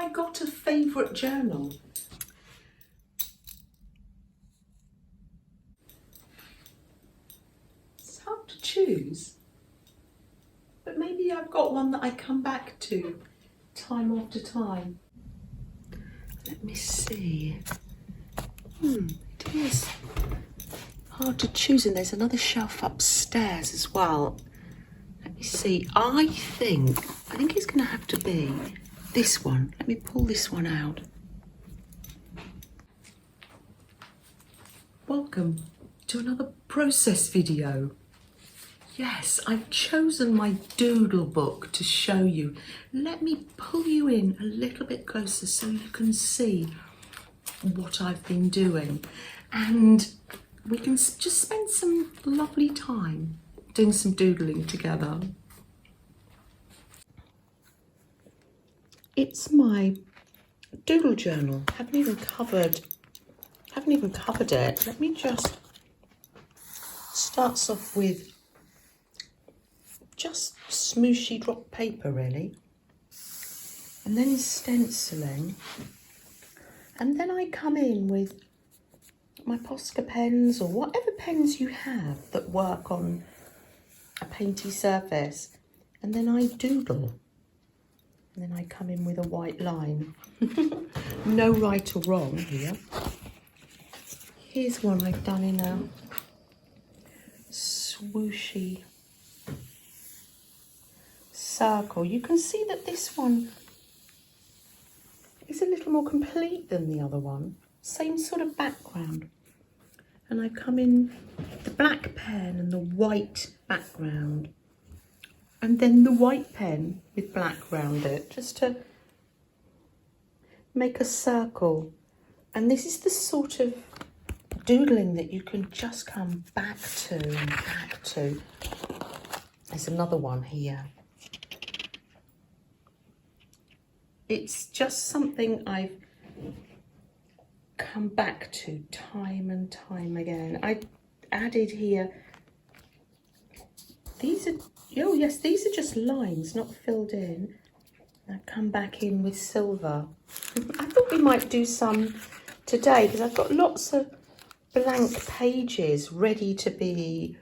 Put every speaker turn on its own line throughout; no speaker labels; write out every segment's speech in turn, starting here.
I got a favourite journal? It's hard to choose, but maybe I've got one that I come back to time after time. Let me see. It is hard to choose, and there's another shelf upstairs as well. Let me see. I think it's going to have to be this one. Let me pull this one out. Welcome to another process video. Yes, I've chosen my doodle book to show you. Let me pull you in a little bit closer so you can see what I've been doing, and we can just spend some lovely time doing some doodling together. It's my doodle journal. Haven't even covered it. Let me just starts off with just smooshy drop paper really, and then stenciling, and then I come in with my Posca pens or whatever pens you have that work on a painty surface, and then I doodle, and then I come in with a white line. No right or wrong here. Here's one I've done in a swooshy circle. You can see that this one is a little more complete than the other one. Same sort of background. And I come in the black pen and the white background, and then the white pen with black round it, just to make a circle. And this is the sort of doodling that you can just come back to and back to. There's another one here. It's just something I've come back to time and time again. I added here, these are just lines, not filled in. I've come back in with silver. I thought we might do some today because I've got lots of blank pages ready to be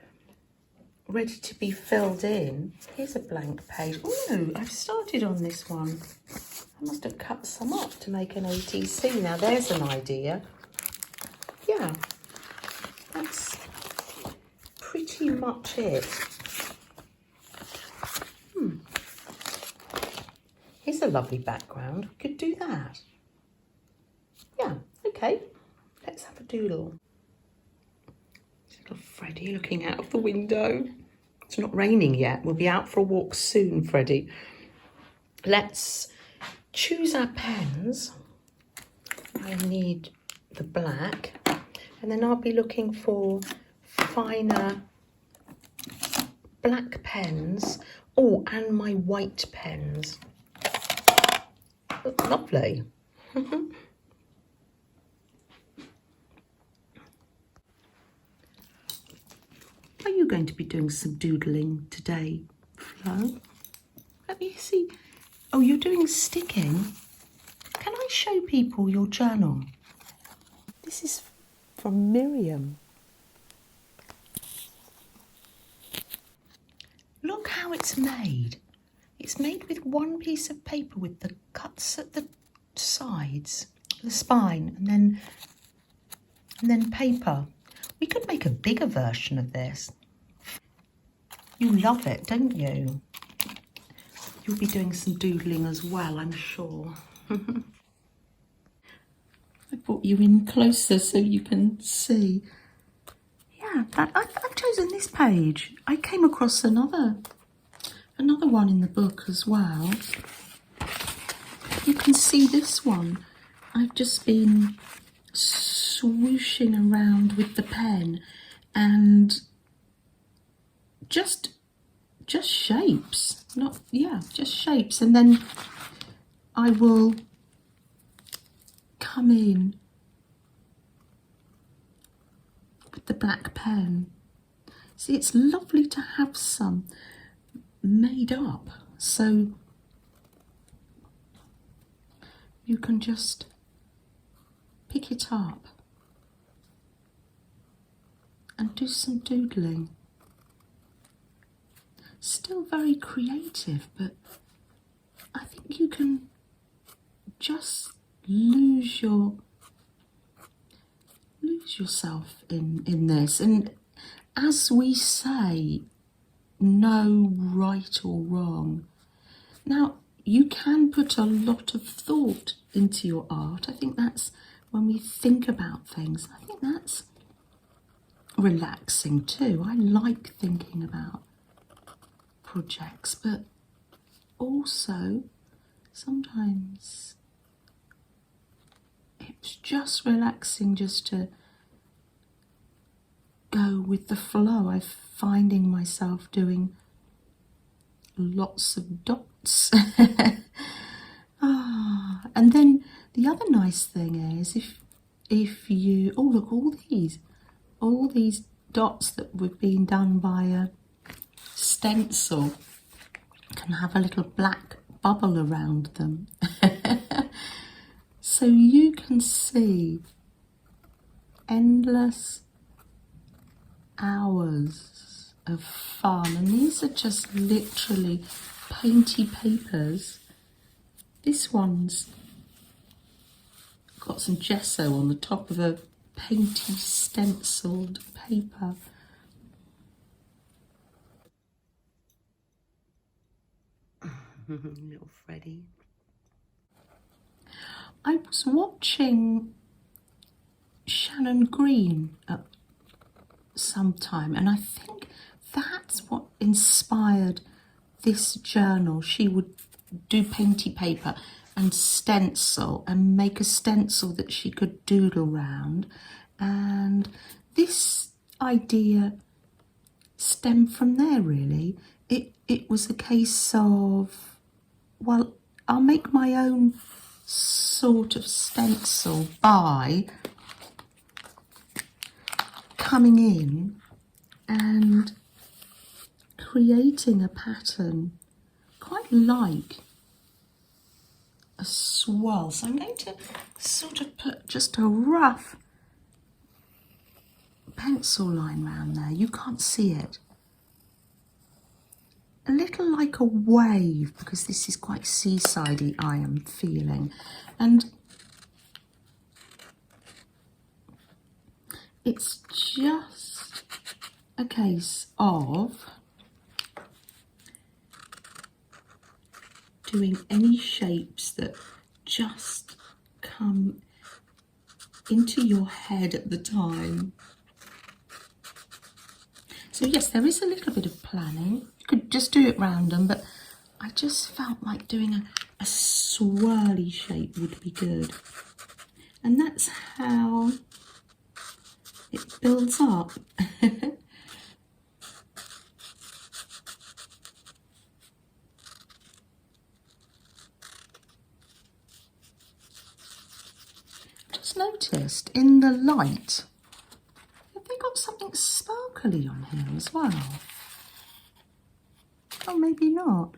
filled in. Here's a blank page. Oh no, I've started on this one. I must have cut some up to make an ATC. Now there's an idea. Yeah, that's pretty much it. Here's a lovely background. We could do that. Yeah, okay. Let's have a doodle. Little Freddie looking out of the window. It's not raining yet. We'll be out for a walk soon, Freddie. Let's choose our pens. I need the black, and then I'll be looking for finer black pens. Oh, and my white pens. Oh, lovely. Are you going to be doing some doodling today, Flo? Let me see. Oh, you're doing sticking? Can I show people your journal? This is from Miriam. Look how it's made. It's made with one piece of paper with the cuts at the sides, the spine, and then paper. We could make a bigger version of this. You love it, don't you? You'll be doing some doodling as well, I'm sure. I brought you in closer so you can see. Yeah, I've chosen this page. I came across another one in the book as well. You can see this one. I've just been swooshing around with the pen and just shapes. Just shapes, and then I will come in with the black pen. See, it's lovely to have some made up, so you can just pick it up and do some doodling. Still very creative, but I think you can just lose yourself in this. And as we say, no right or wrong. Now, you can put a lot of thought into your art. I think that's when we think about things. I think that's relaxing too. I like thinking about projects, but also sometimes it's just relaxing just to go with the flow. I'm finding myself doing lots of dots. And then the other nice thing is if you, oh look, all these dots that were being done by a stencil can have a little black bubble around them. So you can see endless hours of fun, and these are just literally painty papers. This one's got some gesso on the top of a painty stenciled paper. Little Freddie. I was watching Shannon Green at some time, and I think that's what inspired this journal. She would do painty paper and stencil and make a stencil that she could doodle round, and this idea stemmed from there really. It was a case of, well, I'll make my own sort of stencil by coming in and creating a pattern quite like a swirl. So I'm going to sort of put just a rough pencil line around there. You can't see it. A little like a wave, because this is quite seasidey, I am feeling. And it's just a case of doing any shapes that just come into your head at the time. So yes, there is a little bit of planning. You could just do it random, but I just felt like doing a swirly shape would be good. And that's how it builds up. Just noticed in the light, they got something sparkly on here as well. Oh, maybe not.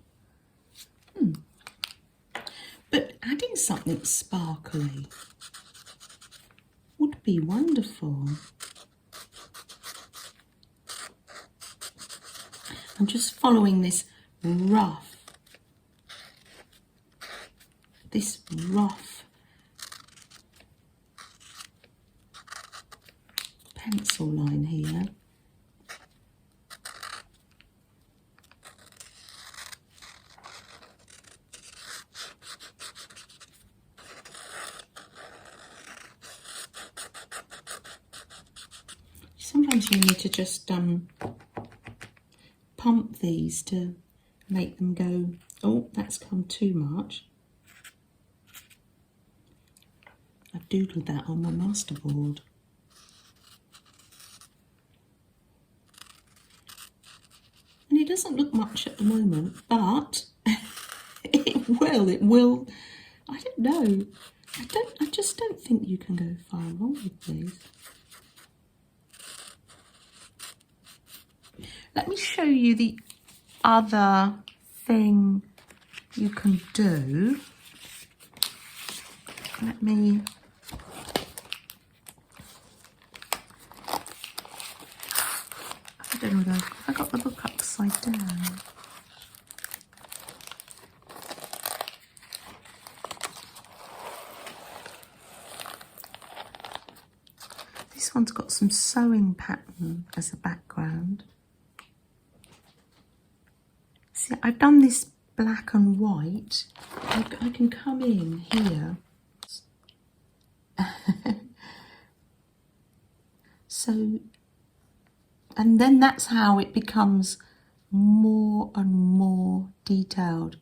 But adding something sparkly would be wonderful. I'm just following this rough pencil line here. Sometimes you need to just pump these to make them go, oh, that's come too much. I've doodled that on my masterboard. And it doesn't look much at the moment, but it will. I don't know. I just don't think you can go far wrong with these. Let me show you the other thing you can do. let me... I don't know whether I got the book upside down. This one's got some sewing pattern as a background. See, I've done this black and white. I can come in here. So, and then that's how it becomes more and more detailed.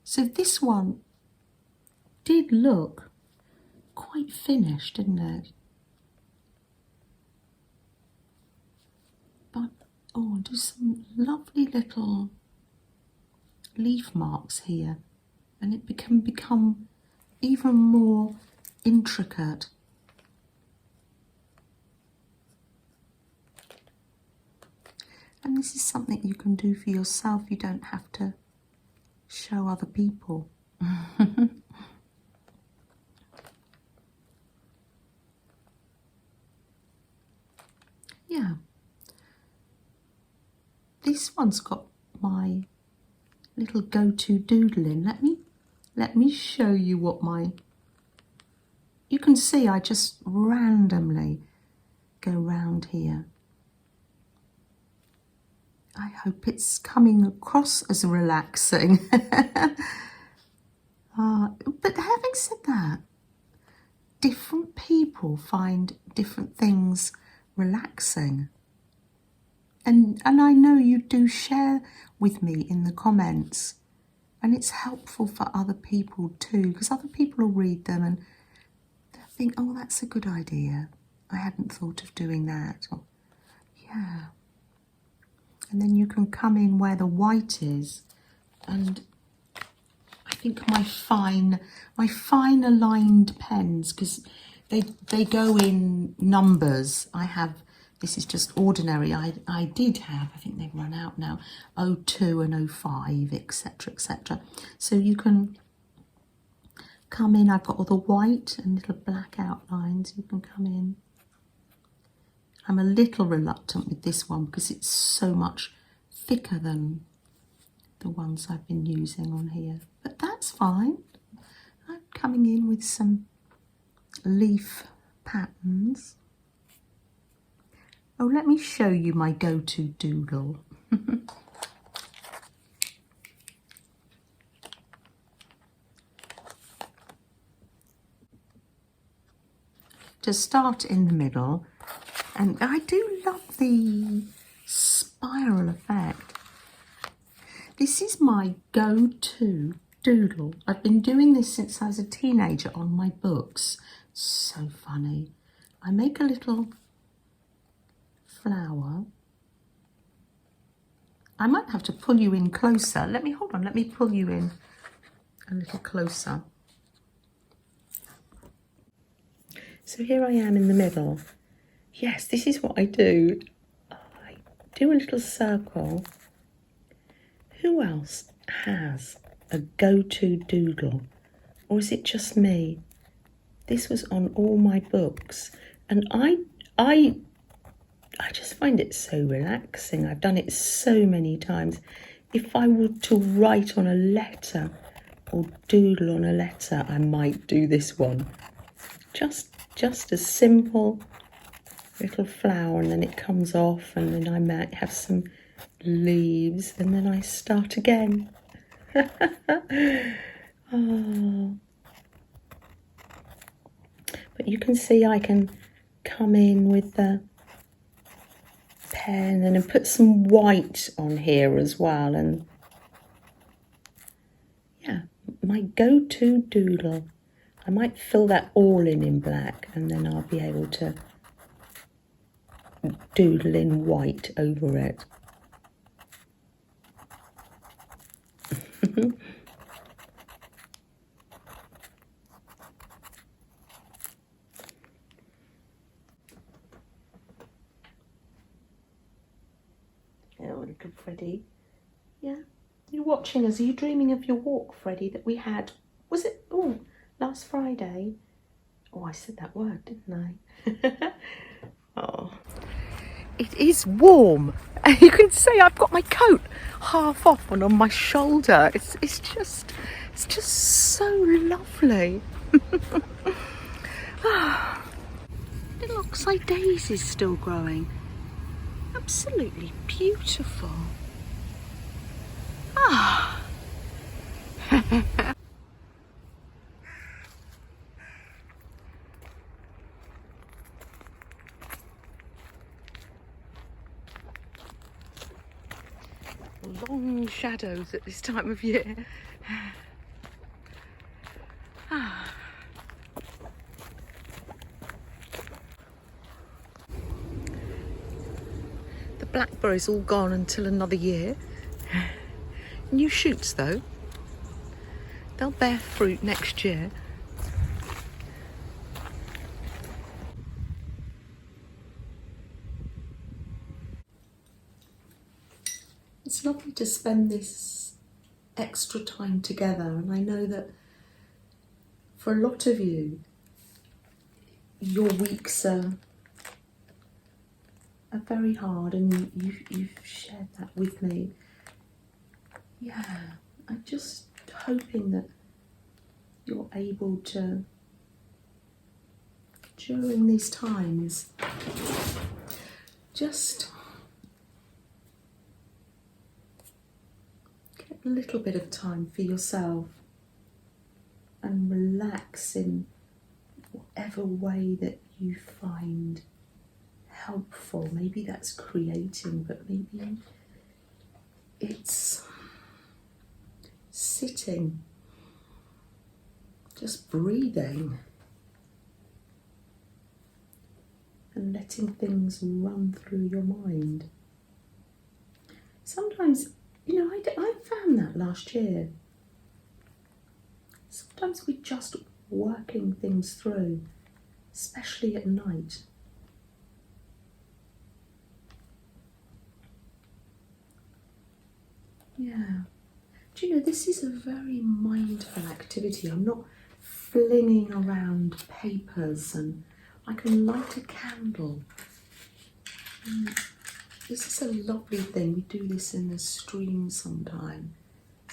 So this one did look quite finished, didn't it? But, oh, do some lovely little leaf marks here, and it can become even more intricate. And this is something you can do for yourself. You don't have to show other people. Yeah. This one's got my little go-to doodling. Let me show you what my... You can see I just randomly go round here. I hope it's coming across as relaxing. But having said that, different people find different things relaxing. And I know you do share with me in the comments, and it's helpful for other people too, because other people will read them and they'll think, oh, that's a good idea. I hadn't thought of doing that. Or, yeah. And then you can come in where the white is, and I think my fine aligned pens, because they go in numbers. I have, this is just ordinary. I did have, I think they've run out now, 02 and 05, etc, etc. So you can come in. I've got all the white and little black outlines. You can come in. I'm a little reluctant with this one because it's so much thicker than the ones I've been using on here, but that's fine. I'm coming in with some leaf patterns. Oh, let me show you my go-to doodle. To start in the middle, and I do love the spiral effect. This is my go-to doodle. I've been doing this since I was a teenager on my books. So funny. I make a little flower. I might have to pull you in closer. Let me pull you in a little closer. So here I am in the middle. Yes, this is what I do. I do a little circle. Who else has a go-to doodle? Or is it just me? This was on all my books. And I just find it so relaxing. I've done it so many times. If I were to write on a letter or doodle on a letter, I might do this one. Just a simple little flower, and then it comes off, and then I might have some leaves, and then I start again. Oh. But you can see I can come in with the pen and then put some white on here as well, and yeah, my go-to doodle. I might fill that all in black, and then I'll be able to doodle in white over it. Oh, little Freddie. Yeah, you're watching us. Are you dreaming of your walk, Freddie, that we had? Was it? Oh, last Friday. Oh, I said that word, didn't I? Oh. It is warm. You can see I've got my coat half off and on my shoulder. It's just so lovely. Little oxeye daisies still growing. Absolutely beautiful. Ah. Long shadows at this time of year. Ah. The blackberry's all gone until another year. New shoots though. They'll bear fruit next year. It's lovely to spend this extra time together, and I know that for a lot of you, your weeks are very hard, and you've shared that with me. Yeah, I'm just hoping that you're able to, during these times, just get a little bit of time for yourself and relax in whatever way that you find helpful. Maybe that's creating, but maybe it's sitting, just breathing and letting things run through your mind. Sometimes, I found that last year. Sometimes we're just working things through, especially at night. Yeah. Do you know, this is a very mindful activity. I'm not flinging around papers, and I can light a candle. This is a lovely thing. We do this in the stream sometimes.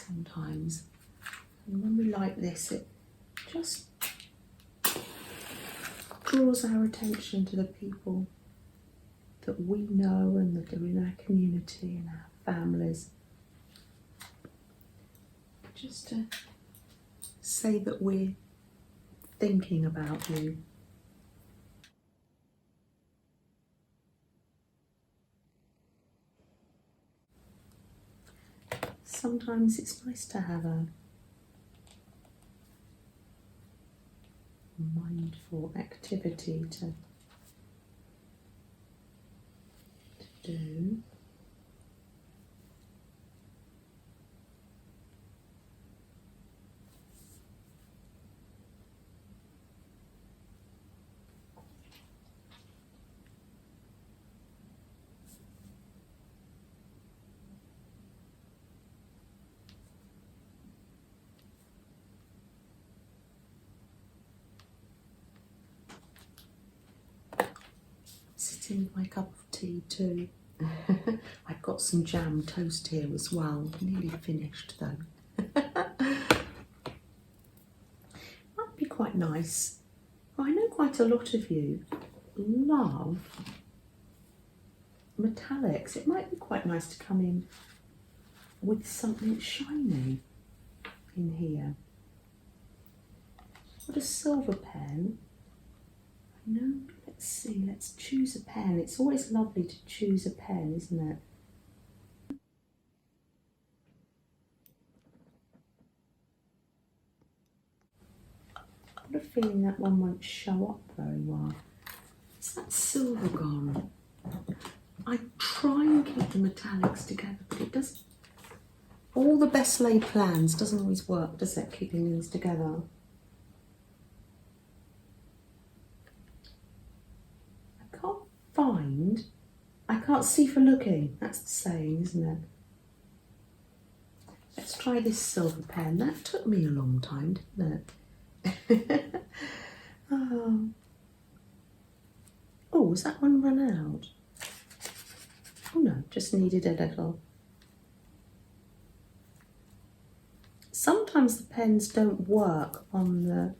And when we light this, it just draws our attention to the people that we know and that are in our community and our families. Just to say that we're thinking about you. Sometimes it's nice to have a mindful activity to do. Sitting with my cup of tea too. I've got some jam toast here as well. Nearly finished though. Might be quite nice. I know quite a lot of you love metallics. It might be quite nice to come in with something shiny in here. Got a silver pen. I know. Let's see, let's choose a pen. It's always lovely to choose a pen, isn't it? I've got a feeling that one won't show up very well. It's that silver gone. I try and keep the metallics together, but it doesn't. All the best laid plans doesn't always work, does it, keeping these together? I can't see for looking. That's the saying, isn't it? Let's try this silver pen. That took me a long time, didn't it? Oh. Oh, was that one run out? Oh no, just needed a little. Sometimes the pens don't work on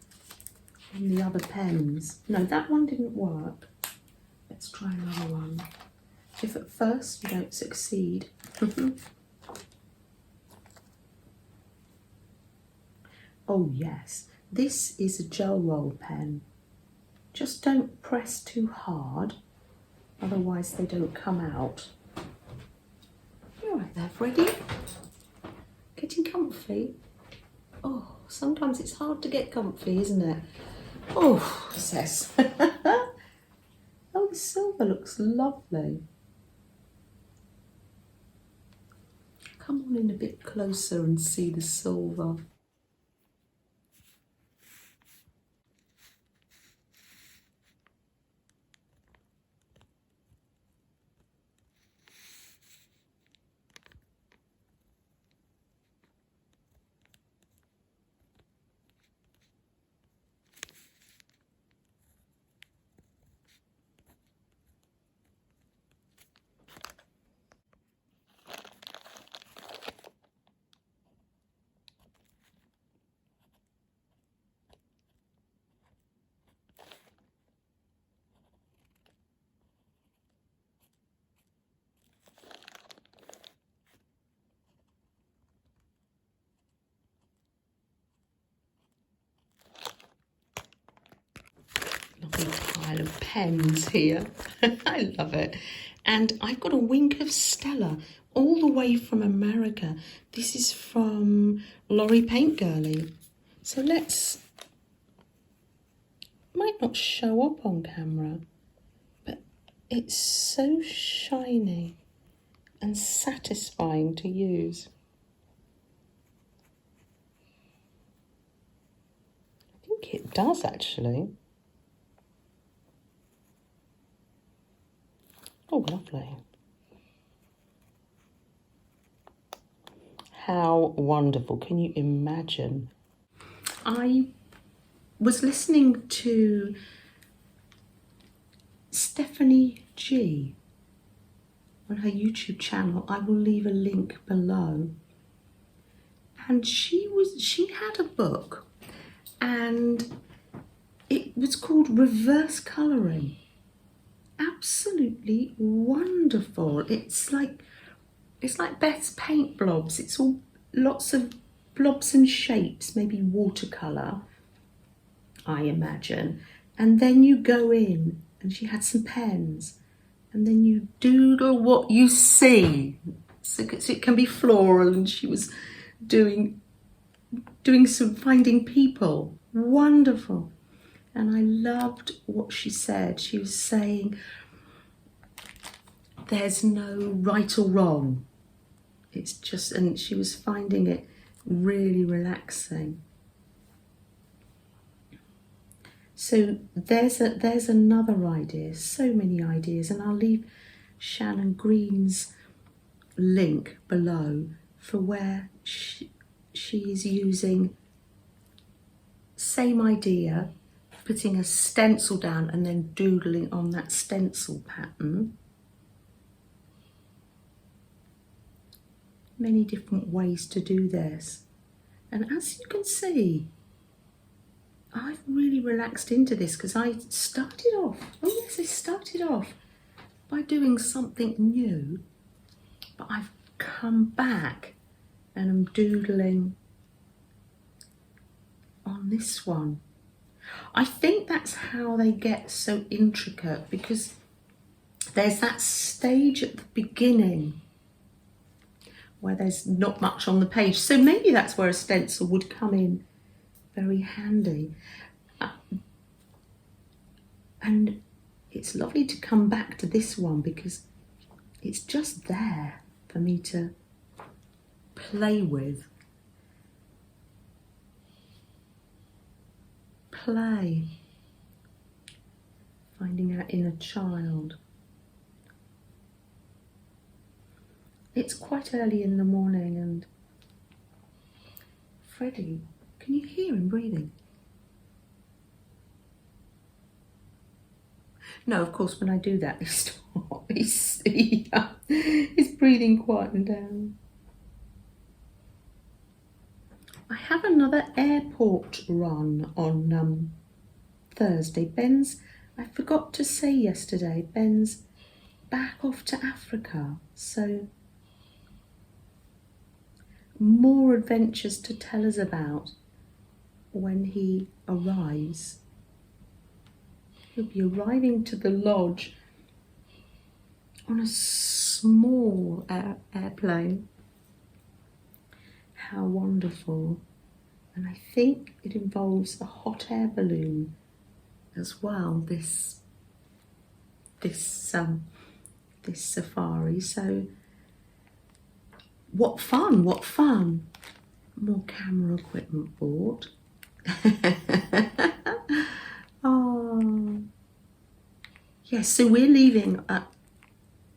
the other pens. No, that one didn't work. Let's try another one. If at first you don't succeed. Oh yes, this is a gel roll pen. Just don't press too hard, otherwise they don't come out. You all right there, Freddie? Getting comfy? Oh, sometimes it's hard to get comfy, isn't it? Oh, says. Oh, the silver looks lovely. Come on in a bit closer and see the silver. Lovely pile of pens here. I love it. And I've got a wink of Stella all the way from America. This is from Laurie Paint Girly. So let's, might not show up on camera, but it's so shiny and satisfying to use. I think it does actually. Oh, lovely. How wonderful. Can you imagine? I was listening to Stephanie G on her YouTube channel. I will leave a link below. And she had a book and it was called Reverse Colouring. Absolutely wonderful. It's like Beth's paint blobs. It's all lots of blobs and shapes, maybe watercolour, I imagine. And then you go in, and she had some pens, and then you doodle what you see. So it can be floral, and she was doing some finding people. Wonderful. And I loved what she said. She was saying, there's no right or wrong. It's just, and she was finding it really relaxing. So there's another idea, so many ideas, and I'll leave Shannon Green's link below for where she is using same idea, putting a stencil down and then doodling on that stencil pattern. Many different ways to do this. And as you can see, I've really relaxed into this because I started off by doing something new, but I've come back and I'm doodling on this one. I think that's how they get so intricate, because there's that stage at the beginning where there's not much on the page. So maybe that's where a stencil would come in very handy. And it's lovely to come back to this one because it's just there for me to play with. Play. Finding our inner child. It's quite early in the morning and Freddie, can you hear him breathing? No, of course, when I do that, he's breathing quieting down. I have another airport run on Thursday. I forgot to say yesterday, Ben's back off to Africa, so more adventures to tell us about when he arrives. He'll be arriving to the lodge on a small airplane. How wonderful. And I think it involves a hot air balloon as well, this safari. So what fun, what fun. More camera equipment bought. Oh yes, so we're leaving a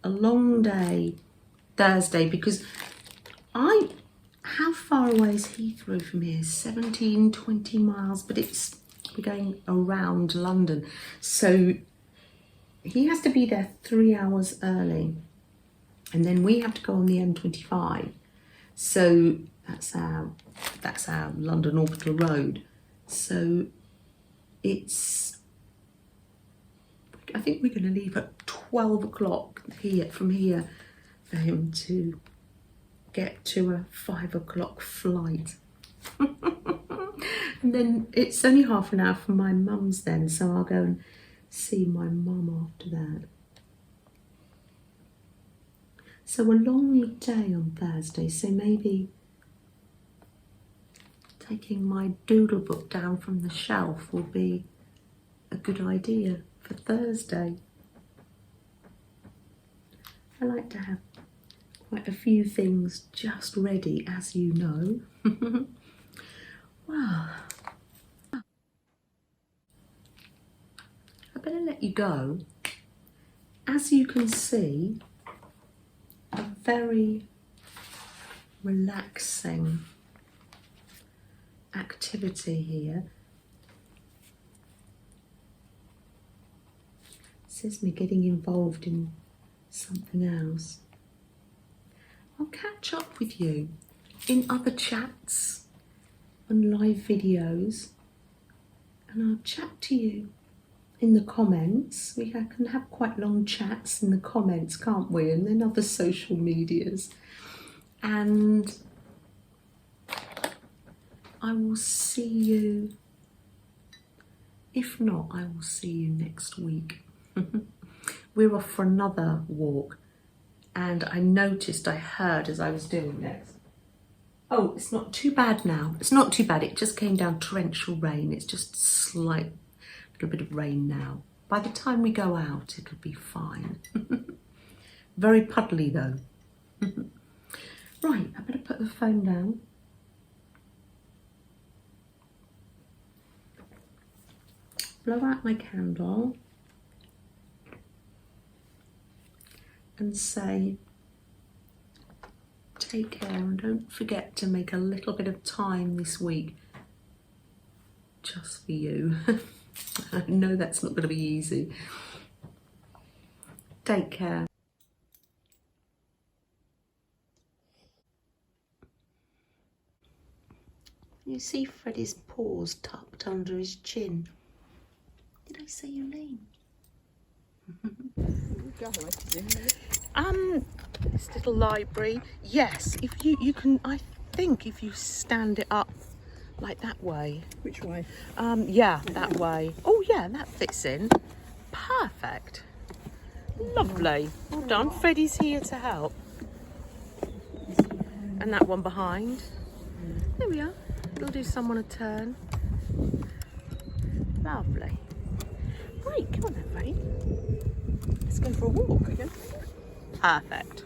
long day Thursday, because how far away is Heathrow from here? 17-20 miles, but we're going around London, so he has to be there 3 hours early, and then we have to go on the M25. So that's our London Orbital Road. So I think we're going to leave at 12 o'clock from here for him to get to a 5 o'clock flight. And then it's only half an hour from my mum's then, so I'll go and see my mum after that. So a long day on Thursday, so maybe taking my doodle book down from the shelf will be a good idea for Thursday. I like to have quite a few things just ready, as you know. Wow. I better let you go. As you can see, a very relaxing activity here. This is me getting involved in something else. I'll catch up with you in other chats and live videos, and I'll chat to you in the comments. We can have quite long chats in the comments, can't we? And then other social medias. And I will see you, if not, I will see you next week. We're off for another walk, and I heard as I was doing this. Oh, it's not too bad now. It's not too bad. It just came down torrential rain. It's just slight little bit of rain now. By the time we go out, it'll be fine. Very puddly though. Right, I better put the phone down. Blow out my candle and say, take care, and don't forget to make a little bit of time this week just for you. I know that's not going to be easy. Take care. You see Freddie's paws tucked under his chin. Did I say your name? This little library. Yes, if you can, I think if you stand it up like that way.
Which way?
Yeah, that way. Oh yeah, that fits in. Perfect. Lovely. Well done. Freddie's here to help. And that one behind. There we are. It'll do someone a turn. Lovely. Right, come on then, Freddie. Let's go for a walk again. Perfect.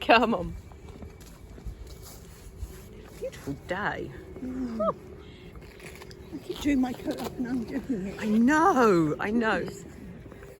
Come on. Beautiful day.
I keep doing my coat up and undoing it.
I know.